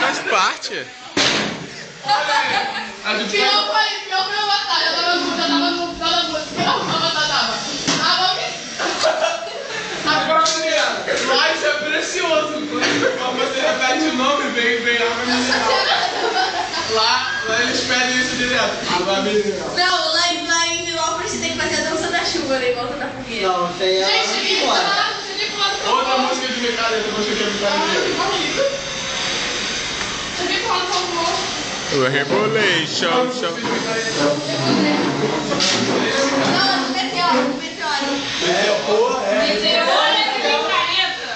faz parte. Pior foi a batalha. Eu tava no Agora, Adriana, mas é precioso. Quando você repete o nome, vem água mineral. Lá eles pedem isso direto. Água mineral. Não, lá em Milópolis você tem que fazer a dança da chuva, né? Em volta da fogueira. Não, tem a... Gente, Outra música de micareira, eu gostei de micareira. Você vem falar com o O Rebolation. Não, do meteoro, do meteoro. Meteoro que tem caneta.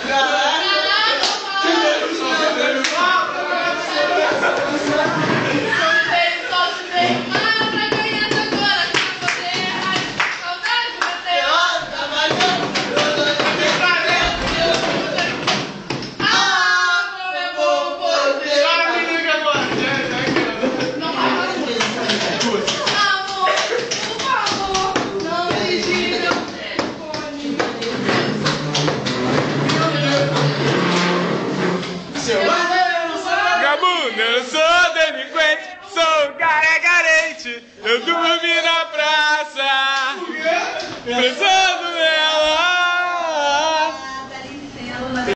Eu sou delinquente, sou um cara carente. Eu dormi na praça